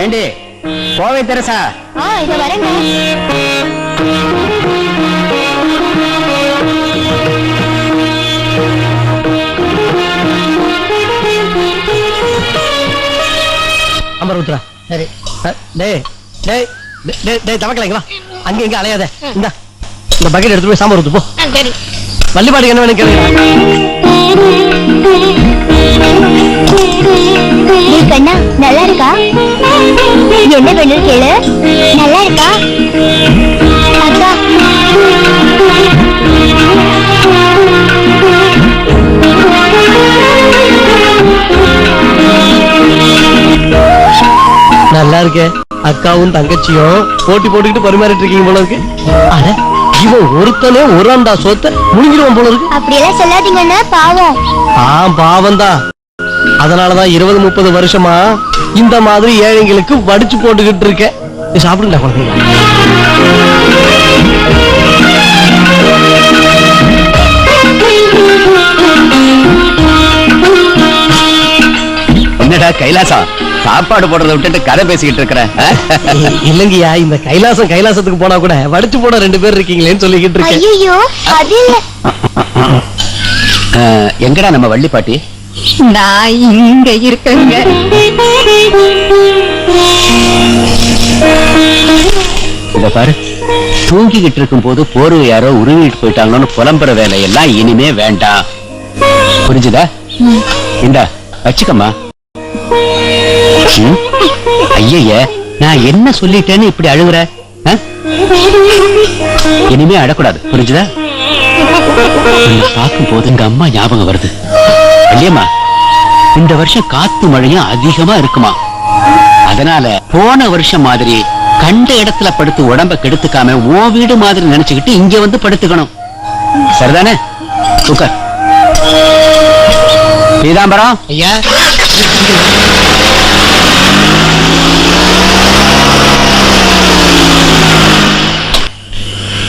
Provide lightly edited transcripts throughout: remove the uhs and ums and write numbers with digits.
ஏண்டி கோவை தெரசா? இத வரேங்க. அமருத்ரா. சரி. டேய் டேய் டேய் தவக்கலைங்க வா. அங்க இங்க அலையாத. இந்த பக்கெட் எடுத்து போய் சாம்பார் ஊத்து போ. சரி. வள்ளிபாடிக்கு என்ன வேணும் கேளுங்க. கண்ணா நல்லா இருக்கா? என்ன வேணும் கேளு. நல்லா இருக்கா அக்கா? நல்லா இருக்கே. அக்காவும் தங்கச்சியும் போட்டி போட்டுக்கிட்டு பரிமாறிட்டு இருக்கீங்க போல இருக்கு. அட இவன் ஒருத்தனே ஒரு ஆண்டா சொத்த முழுங்கிடுவான் போல இருக்கு. அப்படியெல்லாம் சொல்லாதீங்கன்னா பாவம். பாவம் தான். அதனாலதான் 20-30 வருஷமா இந்த மாதிரி ஏழைங்களுக்கு வடிச்சு போட்டுக்கிட்டு இருக்கேன். சாப்பிடுங்க குழந்தைங்க. என்னடா கைலாசா சாப்பாடு போடுறத விட்டுட்டு கதை பேசிக்கிட்டு இருக்கிற? இல்லங்கய்யா, இந்த கைலாசத்துக்கு போனா கூட வடிச்சு போட 2 பேர் இருக்கீங்களேன்னு சொல்லிக்கிட்டு இருக்கேன். ஐயோ அது இல்ல. எங்கடா நம்ம வள்ளி பாட்டி? நான் இங்க இருக்கேங்க. இத பாரு, தூங்கிக்கிட்டு இருக்கும் போது போர்வை யாரோ உருவிட்டு போயிட்டாங்கன்னு புலம்புற வேலையெல்லாம் இனிமே வேண்டாம். புரிஞ்சுதா? இந்தா வச்சுக்கம்மா. ஐய, நான் என்ன சொல்லிட்டேன்னு இப்படி அழுகுற? இனிமே அழக்கூடாது. புரிஞ்சுதா? பார்க்கும் போது எங்க அம்மா ஞாபகம் வருது. இல்லையம்மா, இந்த வருஷம் காத்து மழையும் அதிகமா இருக்குமா. அதனால போன வருஷம் மாதிரி கண்ட இடத்துல படுத்து உடம்ப கெடுத்துக்காம ஓ வீடு மாதிரி நினைச்சுக்கிட்டு இங்க வந்து படுத்துக்கணும். சரிதானே? உட்கார். பீதாம்பரம் ஐயா.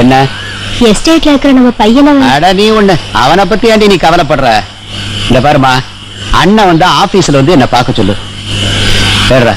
என்ன எஸ்டேட்ல இருக்கிற நம்ம பையனை? அட நீ ஒண்ணு, அவனை பத்தி ஏண்டி நீ கவலைப்படுற? இந்த பாருமா, அண்ணன் வந்து ஆபீஸ்ல வந்து என்ன பார்க்க சொல்லு. வேற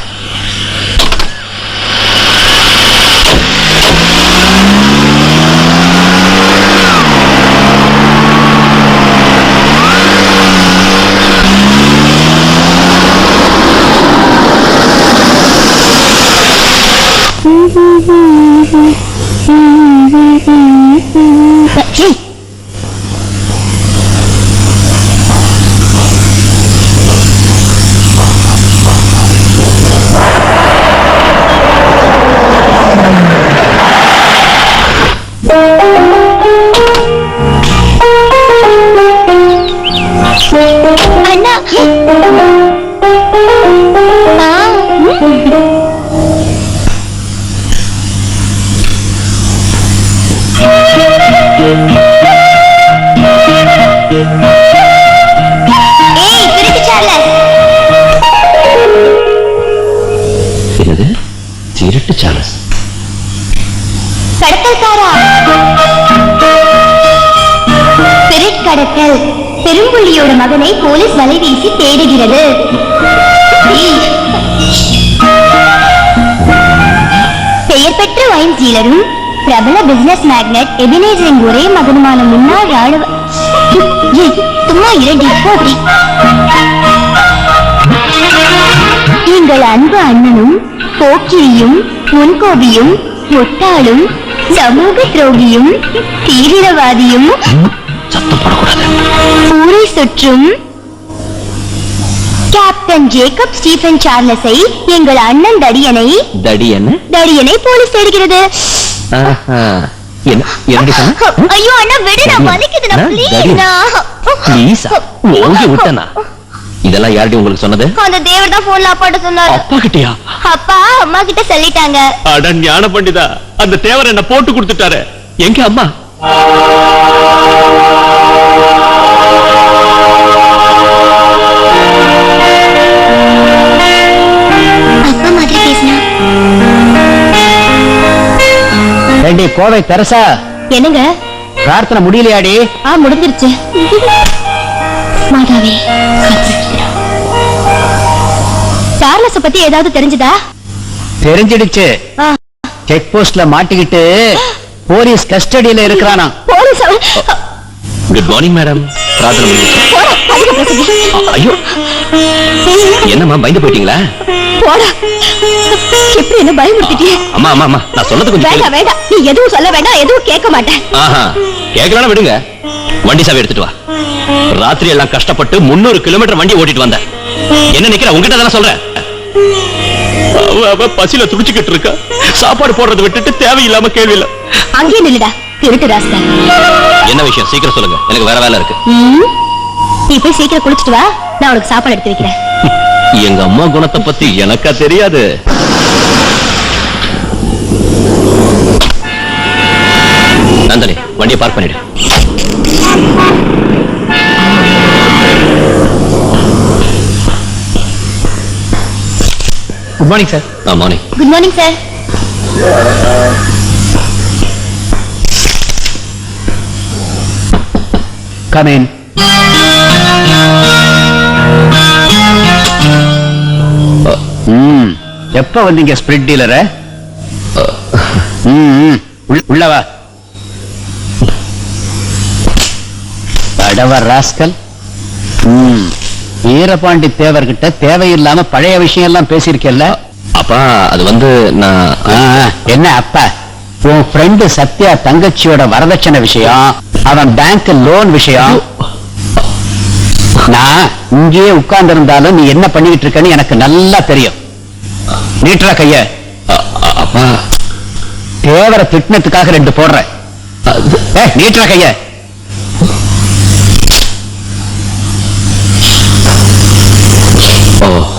திருட்டு சார்லஸ் கடத்தல். பெரும்புள்ளியோட மகனை போலீஸ் வலை வீசி தேடுகிறது. பெயர் பெற்ற வைன் டீலரும் பிரபல பிசினஸ் மேக்னட் எபினேசரின் ஒரே மகனுமான முன்னாள் ராணுவ சும்மா இரண்டு போட்டி. எங்கள் அன்பு அண்ணனும் போக்கிரியும் முன்கோபியும் முட்டாளும் சமூக துரோகியும் தீவிரவாதியும் ஊரை சுற்றும் கேப்டன் ஜேக்கப் ஸ்டீபன் சார்லஸை எங்கள் அண்ணன் தடியனை போலீஸ் தேடுகிறது. ஐயோ அண்ணா விடு, நான் வலிக்குதுண்ணா ப்ளீஸ். இதெல்லாம் யார்டி உங்களுக்கு சொன்னது? அந்த தேவர் தான் போன்ல அப்பாட்ட சொன்னாரு. அப்பா கிட்டயா? அப்பா அம்மா கிட்ட சொல்லிட்டாங்க. அட ஞான பண்டிதா, அந்த தேவர் என்ன போட்டு கொடுத்துட்டாரு. எங்க அம்மா? அப்பா மாதிரி பேசினா. ரெண்டி கோவை தெரசா. என்னங்க? பிரார்த்தனை முடியலையாடி? முடிஞ்சிருச்சு. மாதாவே, சார்லஸ் பத்தி ஏதாவது தெரிஞ்சதா? தெரிஞ்சிடுச்சு. ஆ, செக் போஸ்ட்ல மாட்டிக்கிட்டு போலீஸ் கஸ்டடியில இருக்கிறானா. Police good morning madam. பிரார்த்தனை முடிஞ்சிருச்சு. போடா, அதிக பிரசங்கி. ஐயோ, என்னம்மா பயந்து போயிட்டீங்களா? போடா, எப்படி என்ன பயமுறுத்திட்டியே? அம்மா அம்மா அம்மா, நான் சொன்னது கொஞ்சம் வேண்டாம் கேளு. வேண்டாம், நீ எதுவும் சொல்ல வேண்டாம், எதுவும் கேட்க மாட்டேன். ஆஹா, கேட்கலாம் விடுங்க. வண்டி சாவி எடுத்துட்டு வா. ராத்திரி எல்லாம் கஷ்டப்பட்டு 300 கிலோமீட்டர் வண்டி ஓட்டிட்டு வந்தேன். என்ன நிக்கிற, உங்ககிட்ட தானே சொல்றேன். அவ பசியில துடிச்சுக்கிட்டு இருக்கா. சாப்பாடு போடுறதை விட்டுட்டு தேவையில்லாம கேள்வி இல்ல. அங்கேயே நில்லுடா, திருட்டு ராஸ்தா. என்ன விஷயம் சீக்கிரம் சொல்லுங்க, எனக்கு வேற வேலை இருக்கு. நீ போய் சீக்கிரம் குளிச்சிட்டு வா, நான் உனக்கு சாப்பாடு எடுத்து வைக்கிறேன். எங்க அம்மா குணத்தை பத்தி எனக்கா தெரியாது. நந்தினி, வண்டியை பார்க் பண்ணிடு. Good morning sir. Morning. Good morning sir. Come in. எப்ப வந்தீங்க ஸ்பிரிட் டீலர? உள்ளவா அடவ ராஸ்கல். வீரபாண்டி தேவர்கிட்ட தேவையில்லாம பழைய விஷயம் எல்லாம் பேசியிருக்கேல்ல. அப்பா, அது வந்து நான் என்ன அப்பா, உன் ஃப்ரெண்டு சத்யா தங்கச்சியோட வரதட்சணை விஷயம், அவன் பேங்க் லோன் விஷயம். நான் இங்கேயே உட்கார்ந்து இருந்தாலும் நீ என்ன பண்ணிட்டு இருக்கன்னு எனக்கு நல்லா தெரியும். நீட்டுறா கைய. அப்பா, தேவரை திட்டினத்துக்காக 2 போடுறேன். நீட்டுறா கைய.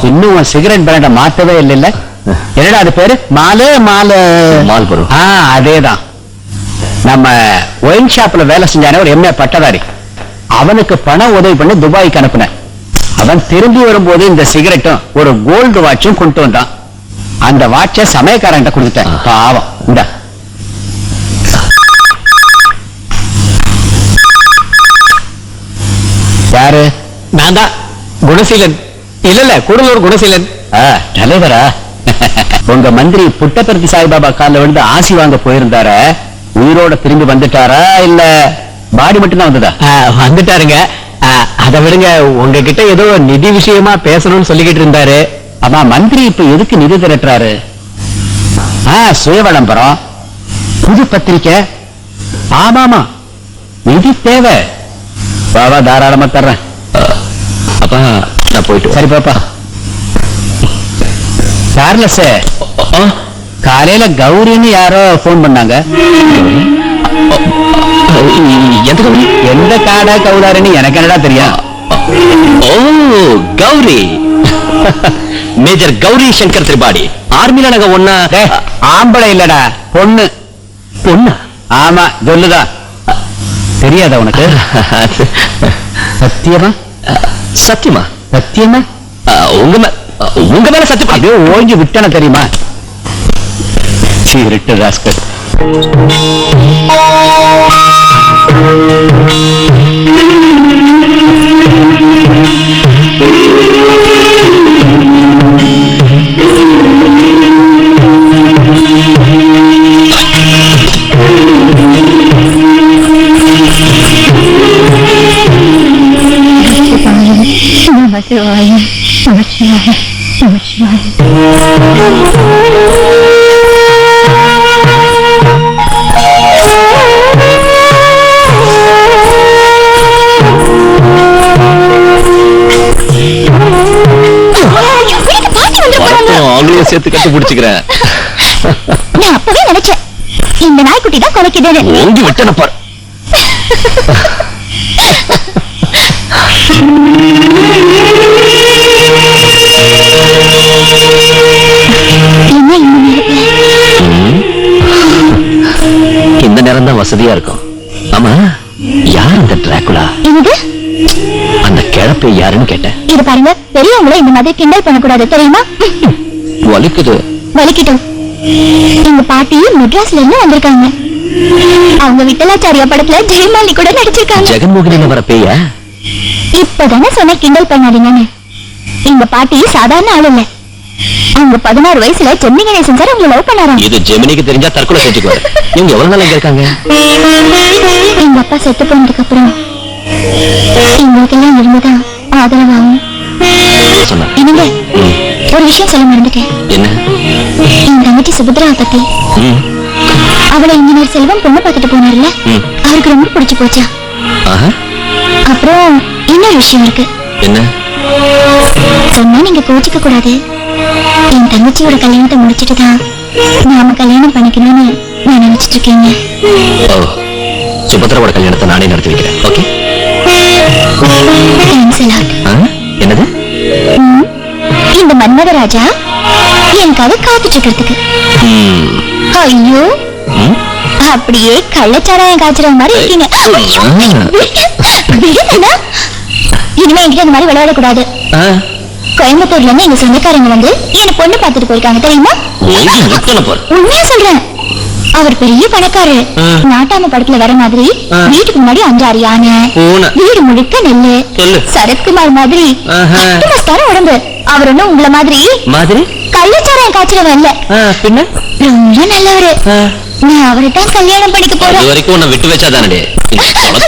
இன்னும் உன் சிகரெட் பிராண்ட மாத்தவே இல்ல. என்னடா அது பேரு? மாலு மாலு மால்புரம். அதேதான். நம்ம ஒயின் ஷாப்ல வேலை செஞ்சானே ஒரு எம்ஏ பட்டதாரி, அவனுக்கு பணம் உதவி பண்ணி துபாய்க்கு அனுப்புனேன். அவன் திரும்பி வரும்போது இந்த சிகரெட்டும் ஒரு கோல்டு வாட்சும் கொண்டு வந்தான். அந்த வாட்சை சமயக்காரன் கொடுத்துட்டேன். பாவம். இந்த யாரு? நான் தான் குணசீலன். இல்ல கூடலூர் குணசீலன். தலைவரா? உங்க மந்திரி புட்டபர்த்தி சாய்பாபா காலில் விழுந்து ஆசி வாங்க போயிருந்தார, உயிரோட திரும்பி வந்துட்டாரா இல்ல பாடி மட்டும் தான் வந்ததா? வந்துட்டாருங்க. அதை விடுங்க, உங்ககிட்ட ஏதோ நிதி விஷயமா பேசணும்னு சொல்லிக்கிட்டு இருந்தாரு. ஆமா, மந்திரி இப்ப எதுக்கு நிதி திரட்டுறாரு? சுய விளம்பரம், புது பத்திரிக்கை. ஆமாமா, நிதி தேவை. பாவா, தாராளமா தர்றேன். அப்பா, நான் போயிட்டு. சரி பாப்பா. சார்லஸ், காலையில கௌரின்னு யாரோ போன் பண்ணாங்க. எந்த காடா கௌதாரின்னு எனக்கு என்னடா தெரியும்? ஓ, கௌரி. மேஜர் கௌரி சங்கர் திரிபாடி. ஆர்மில நாங்க ஒன்னா. ஆம்பளை இல்லடா, பொண்ணு. பொண்ணா? ஆமா, சொல்லுதா. தெரியாதா உனக்கு? சத்தியமா? சத்தியமா? சத்தியமா? உங்க மேல சத்தியமா? அது ஓங்கி விட்டன தெரியுமா? சீரிட்டு ராஸ்கல். நமச்சிவாயம் நமச்சிவாயம் நமச்சிவாயம். அவங்களையும் சேர்த்து கட்டி பிடிச்சுக்கிறேன். நான் அப்பவே நினைச்சேன், இந்த நாய்க்குட்டி தான் குலைக்குது. ஓங்கி விட்டன பாரு. இந்த நேரம் தான் வசதியா இருக்கும். ஆமா, யார் அந்த டிராகுலா? என்னது? அந்த கிழப்பை யாருன்னு கேட்டேன். இது பாருங்க, பெரியவங்கள இந்த மாதிரி கிண்டல் பண்ணக்கூடாது, தெரியுமா? வலிக்குது. வலிக்கட்டும். எங்க பாட்டி மெட்ராஸ்ல இருந்து வந்திருக்காங்க. அவங்க விட்டலாச்சாரியா படத்துல ஜெயமாலி கூட நடிச்சிருக்காங்க. ஜெகன்மோகனில வர பேயா? இப்பதானே சொன்ன கிண்டல் பண்ணாதீங்கன்னு. எங்க பாட்டி சாதாரண ஆள் இல்ல, அவங்க 16 வயசுல சென்னை கணேசன் சார் உங்களை லவ் பண்ணாராம். இது ஜெமினிக்கு தெரிஞ்சா தற்கொலை செஞ்சுக்குவாரு. இவங்க எவ்வளவு நாள் இங்க இருக்காங்க? எங்க அப்பா செத்து போனதுக்கு அப்புறம் எங்களுக்கெல்லாம் இருந்துதான் ஆதரவாகும். சொன்னா என்னங்க, ஒரு விஷயம் சொல்ல மறந்துட்டேன். என்ன? என் தங்கச்சி சுபத்ராவை பத்தி. ம், அவளை இன்ஜினியர் செல்வம் பொண்ணு பார்த்துட்டு போனார்ல, ம். அவருக்கு ரொம்ப பிடிச்சு போச்சா. ஆஹா. அப்புறம் இன்னொரு விஷயம் இருக்கு. என்ன? சொன்னா நீங்க கோச்சிக்க கூடாது. என் தங்கச்சியோட கல்யாணத்தை முடிச்சிட்டு தான் நாம கல்யாணம் பண்ணிக்கணும்னு நான் நினைச்சிட்டு இருக்கேங்க. ஓ, சுபத்ராவோட கல்யாணத்தை நானே நடத்தி வைக்கிறேன். ஓகே? Thanks a lot. என்னது? இந்த மன்மதராஜா எனக்காக காத்துட்டு இருக்கிறதுக்கு. ம், ஐயோ, ம். அப்படியே கள்ளச்சாராயம் காய்ச்சற மாதிரி இருக்கீங்க. விடுங்கண்ணா. இனிமே என்கிட்ட இந்த மாதிரி விளையாடக்கூடாது. ஆ, கோயம்புத்தூர்ல இருந்து எங்க சொந்தக்காரங்க வந்து என்ன பொண்ணு பார்த்துட்டு போயிருக்காங்க தெரியுமா? எங்க வெக்கல போற? உண்மையா சொல்றேன். அவர் பெரிய பணக்காரரு. நாட்டாம படத்துல வர மாதிரி வீட்டுக்கு முன்னாடி 5-6 யானை, பூனை. வீடு முழுக்க நெல்லு. சொல்லு. சரத்குமார் மாதிரி ஆஹா. மஸ்தான உடம்பு. அவர் ஒண்ணும் உங்களை மாதிரி மாதிரி? கள்ளச்சாராயம் காய்ச்சறவன் இல்ல. பின்ன ரொம்ப நல்லவரு. நான் அவரை தான் கல்யாணம் பண்ணிக்க அது போறேன். வரைக்கும் உன்னை விட்டு வச்சாதானே இந்த குளத்துல